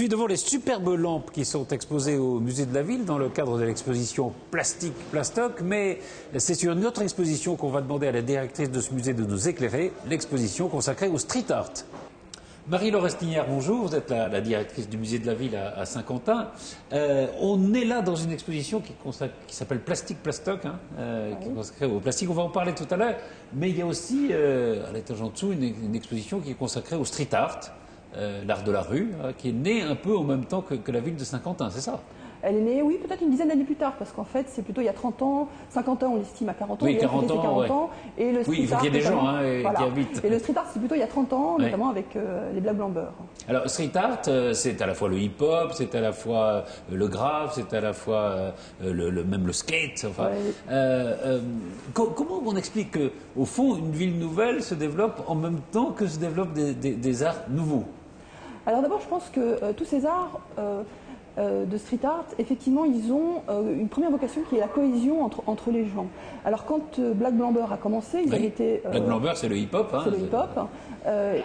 suis devant les superbes lampes qui sont exposées au musée de la ville dans le cadre de l'exposition Plastique Plastoc, mais c'est sur une autre exposition qu'on va demander à la directrice de ce musée de nous éclairer, l'exposition consacrée au street art. Marie-Laure Estinière, bonjour, vous êtes la directrice du musée de la ville à Saint-Quentin. On est là dans une exposition qui s'appelle Plastique Plastoc, qui est consacrée au plastique. On va en parler tout à l'heure, mais il y a aussi, à l'étage en dessous, une exposition qui est consacrée au street art, l'art de la rue, qui est né un peu en même temps que la ville de Saint-Quentin, c'est ça? Elle est née, oui, peut-être une dizaine d'années plus tard, parce qu'en fait, c'est plutôt il y a 30 ans, 50 ans, on l'estime à 40 ans. Oui, 40 ans, 40 ans. Et le street oui, il faut qu'il y ait des gens qui habitent. Et le street art, c'est plutôt il y a 30 ans, notamment avec les Black Blanc Beurre. Alors, street art, c'est à la fois le hip-hop, c'est à la fois le graphe, c'est à la fois même le skate. Enfin, comment on explique qu'au fond, une ville nouvelle se développe en même temps que se développent des arts nouveaux? Alors d'abord, je pense que tous ces arts de street art, effectivement, ils ont une première vocation qui est la cohésion entre les gens. Alors quand Black Blanc Beurre a commencé, ils avaient été... Black Blanc Beurre, c'est le hip-hop. C'est le hip-hop.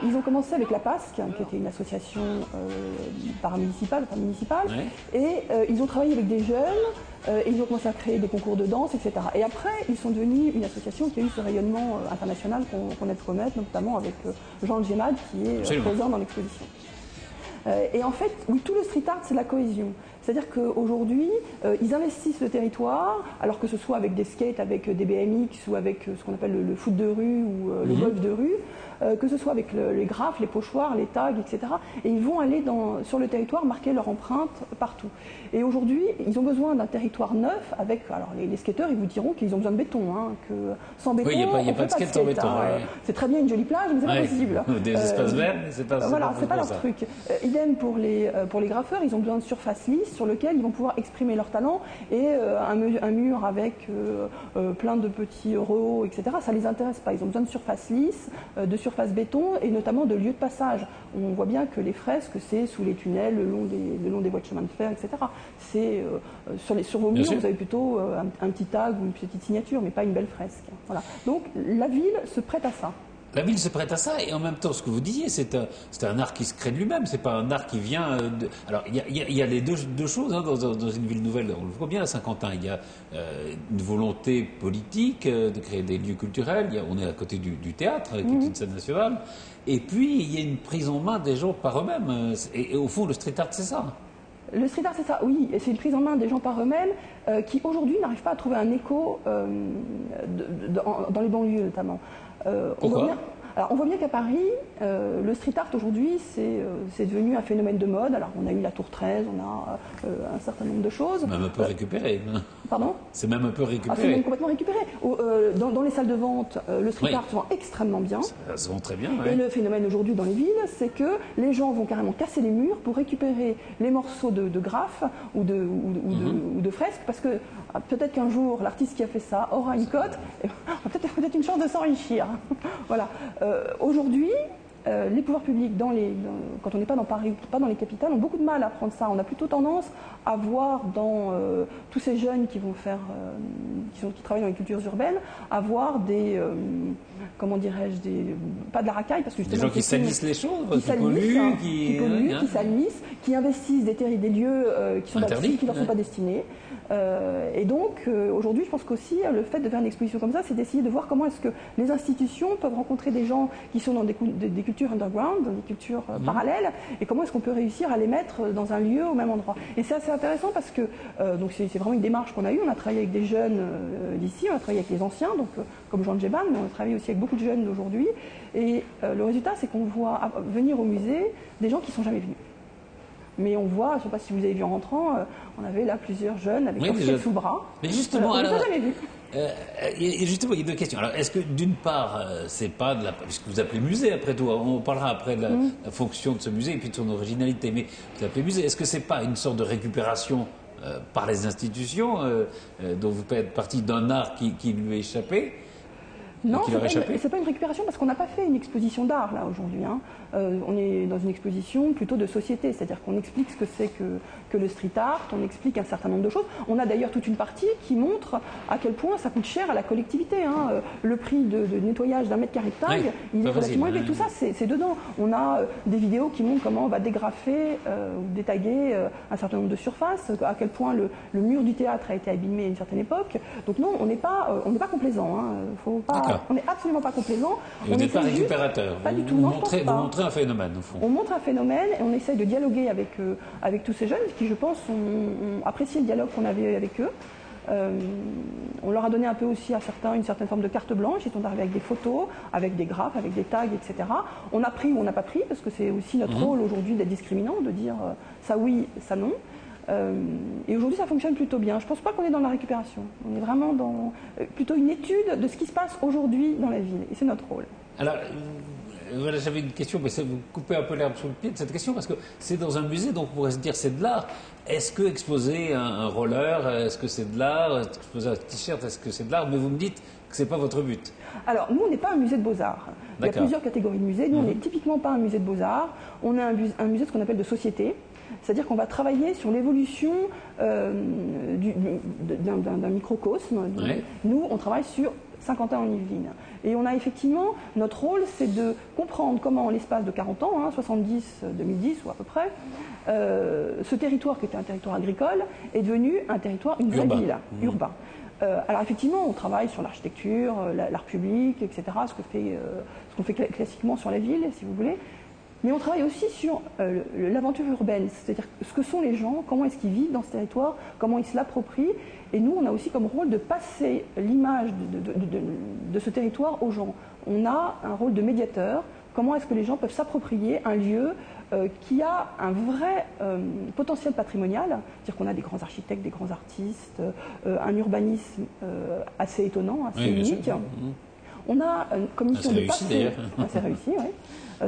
Ils ont commencé avec la PASC, qui était une association paramunicipale, et ils ont travaillé avec des jeunes, et ils ont commencé à créer des concours de danse, etc. Et après, ils sont devenus une association qui a eu ce rayonnement international qu'on a pu connaître, notamment avec Jean Gemad, qui est présent dans l'exposition. Et en fait, oui, tout le street art, c'est la cohésion. C'est-à-dire qu'aujourd'hui, ils investissent le territoire, alors que ce soit avec des skates, avec des BMX ou avec ce qu'on appelle le foot de rue ou le golf de rue, que ce soit avec les graphes, les pochoirs, les tags, etc. Et ils vont aller sur le territoire marquer leur empreinte partout. Et aujourd'hui, ils ont besoin d'un territoire neuf avec... Alors les skateurs, ils vous diront qu'ils ont besoin de béton, que sans béton, oui, il n'y a pas de skate en béton. C'est très bien une jolie plage, mais c'est pas possible. Des espaces verts, mais c'est pas voilà, c'est pas leur truc. Idem pour les graffeurs, ils ont besoin de surface lisse sur lequel ils vont pouvoir exprimer leur talent, et un mur avec plein de petits rehauts, etc. Ça les intéresse pas. Ils ont besoin de surface lisse, de surface béton, et notamment de lieux de passage. On voit bien que les fresques, c'est sous les tunnels, le long des voies de chemin de fer, etc. C'est sur vos murs, vous avez plutôt un petit tag ou une petite signature, mais pas une belle fresque. Voilà. Donc la ville se prête à ça. La ville se prête à ça, et en même temps, ce que vous disiez, c'est un art qui se crée de lui-même, c'est pas un art qui vient de... Alors, il y a les deux choses dans une ville nouvelle, on le voit bien à Saint-Quentin, il y a une volonté politique de créer des lieux culturels, on est à côté du théâtre, qui est une scène nationale, et puis il y a une prise en main des gens par eux-mêmes, et au fond, le street art, c'est ça. Le street art, c'est ça, oui, et c'est une prise en main des gens par eux-mêmes qui, aujourd'hui, n'arrivent pas à trouver un écho dans les banlieues, notamment. Pourquoi ? On voit bien qu'à Paris, le street art aujourd'hui, c'est devenu un phénomène de mode. Alors, on a eu la Tour 13, on a un certain nombre de choses. Même un peu récupéré. Pardon ? C'est même un peu récupéré. C'est même complètement récupéré. Dans les salles de vente, le street art se vend extrêmement bien. Ça se vend très bien, Et le phénomène aujourd'hui dans les villes, c'est que les gens vont carrément casser les murs pour récupérer les morceaux de graphes ou de fresques, parce que peut-être qu'un jour, l'artiste qui a fait ça aura une cote, et peut-être une chance de s'enrichir. Voilà. Aujourd'hui, les pouvoirs publics, quand on n'est pas dans Paris, pas dans les capitales, ont beaucoup de mal à prendre ça. On a plutôt tendance à voir dans tous ces jeunes qui travaillent dans les cultures urbaines, à voir comment dirais-je, pas de la racaille, parce que justement, des gens qui salissent les choses, qui polluent, qui salissent, qui investissent des lieux qui leur sont pas destinés. Et donc, aujourd'hui, je pense qu'aussi, le fait de faire une exposition comme ça, c'est d'essayer de voir comment est-ce que les institutions peuvent rencontrer des gens qui sont dans des cultures underground, dans des cultures parallèles, et comment est-ce qu'on peut réussir à les mettre dans un lieu au même endroit. Et c'est assez intéressant parce que donc c'est vraiment une démarche qu'on a eue. On a travaillé avec des jeunes d'ici, on a travaillé avec les anciens, donc comme Jean Gemad, mais on a travaillé aussi avec beaucoup de jeunes d'aujourd'hui. Et le résultat, c'est qu'on voit venir au musée des gens qui ne sont jamais venus. Mais on voit, je ne sais pas si vous avez vu en rentrant, on avait là plusieurs jeunes avec leur chef sous le bras. Mais justement, on ne les a jamais vus. Justement, il y a deux questions. Alors, est-ce que d'une part, c'est pas de la... Puisque vous appelez musée, après tout, on parlera après de la fonction de ce musée et puis de son originalité, mais vous appelez musée, est-ce que c'est pas une sorte de récupération par les institutions dont vous faites partie d'un art qui lui est échappé? Non, échappé. c'est pas une récupération parce qu'on n'a pas fait une exposition d'art là aujourd'hui. Hein. On est dans une exposition plutôt de société, c'est-à-dire qu'on explique ce que c'est que le street art, on explique un certain nombre de choses. On a d'ailleurs toute une partie qui montre à quel point ça coûte cher à la collectivité. Hein. Le prix de nettoyage d'un mètre carré de tag, il est relativement élevé. Tout ça, c'est dedans. On a des vidéos qui montrent comment on va dégrafer ou détaguer un certain nombre de surfaces, à quel point le mur du théâtre a été abîmé à une certaine époque. Donc non, on n'est pas complaisant. Hein. Faut pas. On n'est absolument pas complaisant. Vous n'êtes pas récupérateur. Pas du tout. Vous montrez un phénomène, au fond. On montre un phénomène et on essaye de dialoguer avec tous ces jeunes qui, je pense, ont apprécié le dialogue qu'on avait avec eux. On leur a donné un peu aussi à certains une certaine forme de carte blanche. Ils sont arrivés avec des photos, avec des graphes, avec des tags, etc. On a pris ou on n'a pas pris, parce que c'est aussi notre rôle aujourd'hui d'être discriminant, de dire ça oui, ça non. Et aujourd'hui, ça fonctionne plutôt bien. Je ne pense pas qu'on est dans la récupération. On est vraiment dans plutôt une étude de ce qui se passe aujourd'hui dans la ville. Et c'est notre rôle. Alors, voilà, j'avais une question, mais vous coupez un peu l'herbe sous le pied de cette question, parce que c'est dans un musée, donc on pourrait se dire c'est de l'art. Est-ce que exposer un roller, est-ce que c'est de l'art? Exposer un t-shirt, est-ce que c'est de l'art? Mais vous me dites que ce n'est pas votre but. Alors, nous, on n'est pas un musée de beaux-arts. Il y a plusieurs catégories de musées. Nous, on n'est typiquement pas un musée de beaux-arts. On est un musée de ce qu'on appelle de société. C'est-à-dire qu'on va travailler sur l'évolution d'un microcosme. Nous, on travaille sur Saint-Quentin-en-Yvelines. Et on a effectivement, notre rôle, c'est de comprendre comment, en l'espace de 40 ans, 70-2010 ou à peu près, ce territoire qui était un territoire agricole est devenu un territoire, une vraie ville, urbain. Alors effectivement, on travaille sur l'architecture, l'art public, etc., ce qu'on fait classiquement sur la ville, si vous voulez. Mais on travaille aussi sur l'aventure urbaine, c'est-à-dire ce que sont les gens, comment est-ce qu'ils vivent dans ce territoire, comment ils se l'approprient. Et nous, on a aussi comme rôle de passer l'image de ce territoire aux gens. On a un rôle de médiateur. Comment est-ce que les gens peuvent s'approprier un lieu qui a un vrai potentiel patrimonial, c'est-à-dire qu'on a des grands architectes, des grands artistes, un urbanisme assez étonnant, assez unique. On a une commission de passer... C'est réussi, oui.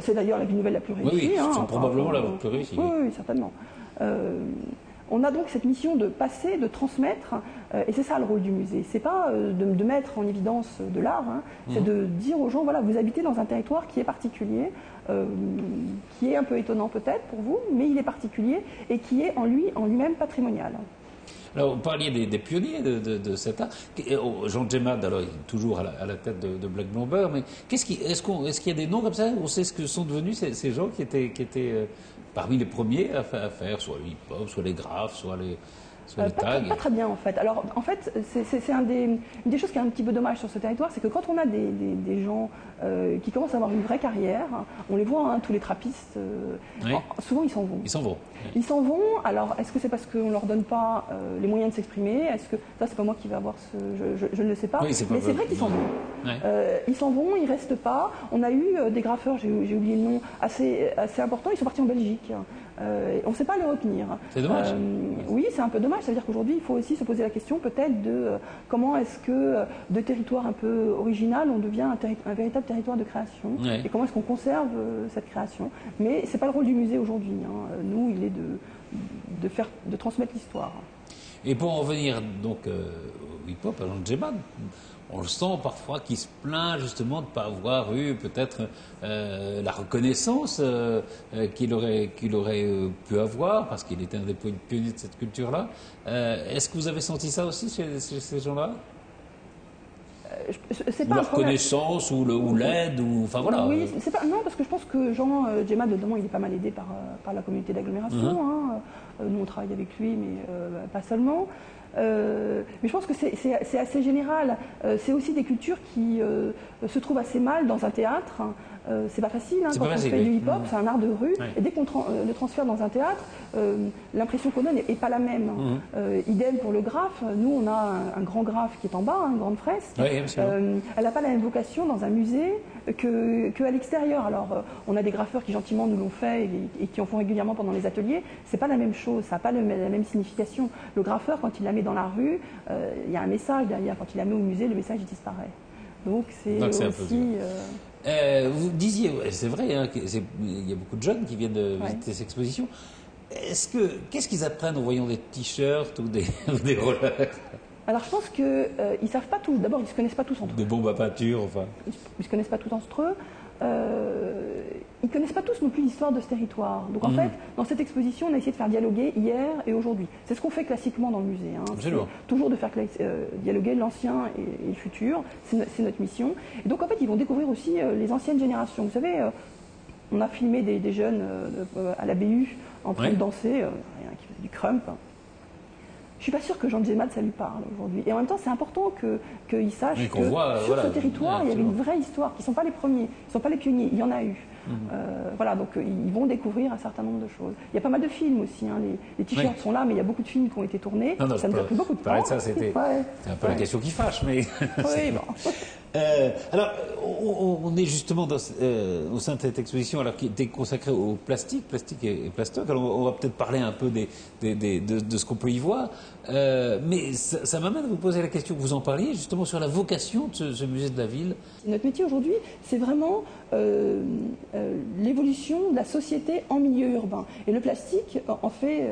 C'est d'ailleurs la ville nouvelle la plus réussie. Oui, c'est probablement la plus réussie. Oui, certainement. On a donc cette mission de passer, de transmettre, et c'est ça le rôle du musée. C'est pas de mettre en évidence de l'art, c'est de dire aux gens, voilà, vous habitez dans un territoire qui est particulier, qui est un peu étonnant peut-être pour vous, mais il est particulier et qui est en lui-même patrimonial. Alors, vous parliez des pionniers de cet art. Jean Djemad, alors, il est toujours à la tête de Black Bomber, mais est-ce qu'il y a des noms comme ça? On sait ce que sont devenus ces gens qui étaient parmi les premiers à faire soit le hip-hop, soit les graphes, soit les tags. Pas très bien en fait. Alors en fait, c'est une des choses qui est un petit peu dommage sur ce territoire, c'est que quand on a des gens qui commencent à avoir une vraie carrière, on les voit, tous les trappistes, souvent ils s'en vont. Ils s'en vont, alors est-ce que c'est parce qu'on ne leur donne pas les moyens de s'exprimer? Est-ce que, ça c'est pas moi qui vais avoir je ne le sais pas, mais c'est vrai qu'ils s'en vont. Ils s'en vont, ils restent pas. On a eu des graffeurs, j'ai oublié le nom, assez importants, ils sont partis en Belgique. On ne sait pas les retenir. C'est dommage. Oui, c'est un peu dommage. Ça veut dire qu'aujourd'hui, il faut aussi se poser la question peut-être de comment est-ce que de territoire un peu original, on devient un véritable territoire de création. Et comment est-ce qu'on conserve cette création. Mais ce n'est pas le rôle du musée aujourd'hui. Nous, il est de transmettre l'histoire. Et pour en revenir donc au hip-hop, à Jean Djemad, on le sent parfois qu'il se plaint justement de ne pas avoir eu peut-être la reconnaissance qu'il aurait pu avoir, parce qu'il était un des pionniers de cette culture-là. Est-ce que vous avez senti ça aussi chez ces gens-là? C'est pas la reconnaissance ou l'aide, enfin voilà. Oui, c'est pas, non, parce que je pense que Jean Djemad, notamment, il est pas mal aidé par la communauté d'agglomération. Nous, on travaille avec lui, mais pas seulement. Mais je pense que c'est assez général. C'est aussi des cultures qui se trouvent assez mal dans un théâtre. C'est pas facile quand on fait du hip-hop, c'est un art de rue. Et dès qu'on le transfère dans un théâtre, l'impression qu'on donne n'est pas la même. Idem pour le graphe. Nous, on a un grand graphe qui est en bas, une grande fresque. Elle n'a pas la même vocation dans un musée qu'à l'extérieur. Alors, on a des graffeurs qui gentiment nous l'ont fait et qui en font régulièrement pendant les ateliers. C'est pas la même chose, ça n'a pas la même signification. Le graffeur, quand il la met dans la rue, il y a un message derrière. Quand il la met au musée, le message il disparaît. Donc c'est aussi... vous disiez, c'est vrai, il y a beaucoup de jeunes qui viennent de visiter cette exposition. Qu'est-ce qu'ils apprennent en voyant des t-shirts ou des rollers? Alors je pense qu'ils savent pas tous. D'abord, ils se connaissent pas tous entre eux. Des bombes à peinture, enfin. Ils se connaissent pas tous entre eux. Ils connaissent pas tous non plus l'histoire de ce territoire. Donc en fait, dans cette exposition, on a essayé de faire dialoguer hier et aujourd'hui. C'est ce qu'on fait classiquement dans le musée. Hein. Toujours de faire dialoguer l'ancien et le futur. C'est notre mission. Et donc en fait, ils vont découvrir aussi les anciennes générations. Vous savez, on a filmé des jeunes à la BU en train de danser, qui faisaient du crump. Je suis pas sûre que Jean Djemat, ça lui parle aujourd'hui. Et en même temps, c'est important qu'ils sachent que sur ce territoire, il y avait une vraie histoire, qu'ils ne sont pas les premiers, ils ne sont pas les pionniers, il y en a eu. Voilà, donc ils vont découvrir un certain nombre de choses. Il y a pas mal de films aussi, hein. Les t-shirts sont là, mais il y a beaucoup de films qui ont été tournés. Ça nous a pris beaucoup de temps. Ça, c'était un peu la question qui fâche, mais... Oui, bon. Alors, on est justement au sein de cette exposition alors, qui était consacrée au plastique et plastoc. Alors, on va peut-être parler un peu de ce qu'on peut y voir. Mais ça m'amène à vous poser la question, vous en parliez justement sur la vocation de ce musée de la ville. Notre métier aujourd'hui, c'est vraiment l'évolution de la société en milieu urbain. Et le plastique en fait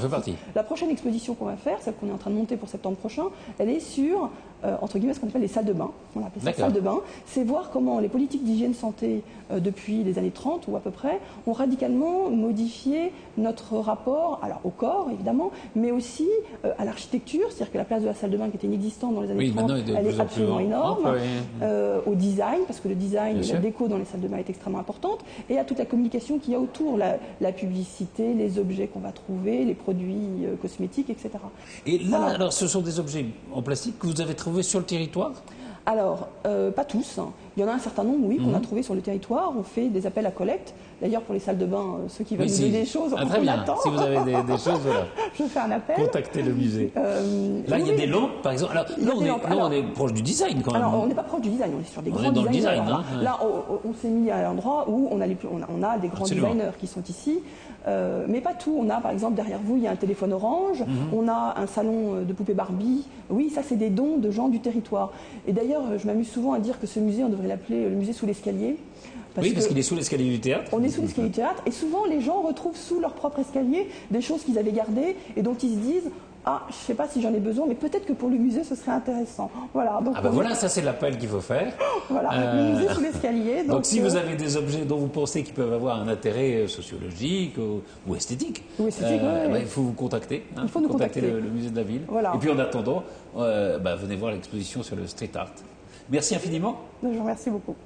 partie. La prochaine exposition qu'on va faire, celle qu'on est en train de monter pour septembre prochain, elle est sur, entre guillemets, ce qu'on appelle les salles de bain. On appelle ça salle de bain. C'est voir comment les politiques d'hygiène santé depuis les années 30 ou à peu près ont radicalement modifié notre rapport alors, au corps, évidemment, mais aussi à l'architecture. C'est-à-dire que la place de la salle de bain qui était inexistante dans les années 30, elle est absolument énorme. Au design, parce que le design et la déco dans les salles de bain est extrêmement importante, et à toute la communication qu'il y a autour, la publicité, les objets qu'on va trouver, les produits cosmétiques, etc. Et là, alors, ce sont des objets en plastique que vous avez trouvés sur le territoire ? Alors, pas tous. Il y en a un certain nombre, oui, qu'on a trouvé sur le territoire. On fait des appels à collecte. D'ailleurs, pour les salles de bain, ceux qui veulent nous donner des choses, très bien. Attend. Si vous avez des choses, voilà. Je fais un appel. Contactez le musée. Là, il y a des lampes, par exemple. Alors, on est proche du design, quand même. Alors, on n'est pas proche du design, on est sur des grands designers. Design, là, on s'est mis à l'endroit où on a des grands designers qui sont ici. Mais pas tout. On a, par exemple, derrière vous, il y a un téléphone orange. On a un salon de poupées Barbie. Oui, ça, c'est des dons de gens du territoire. Et d'ailleurs, je m'amuse souvent à dire que ce musée, on devrait l'appeler le musée sous l'escalier. Parce qu'il est sous l'escalier du théâtre. On est sous l'escalier du théâtre. Et souvent, les gens retrouvent sous leur propre escalier des choses qu'ils avaient gardées et dont ils se disent « Ah, je ne sais pas si j'en ai besoin, mais peut-être que pour le musée, ce serait intéressant. » Voilà. Donc, voilà, ça c'est l'appel qu'il faut faire. Voilà, le musée sous l'escalier. Donc si vous avez des objets dont vous pensez qu'ils peuvent avoir un intérêt sociologique ou esthétique, il faut vous contacter. Il faut nous contacter le musée de la ville. Voilà. Et puis en attendant, venez voir l'exposition sur le street art. Merci infiniment. Je vous remercie beaucoup.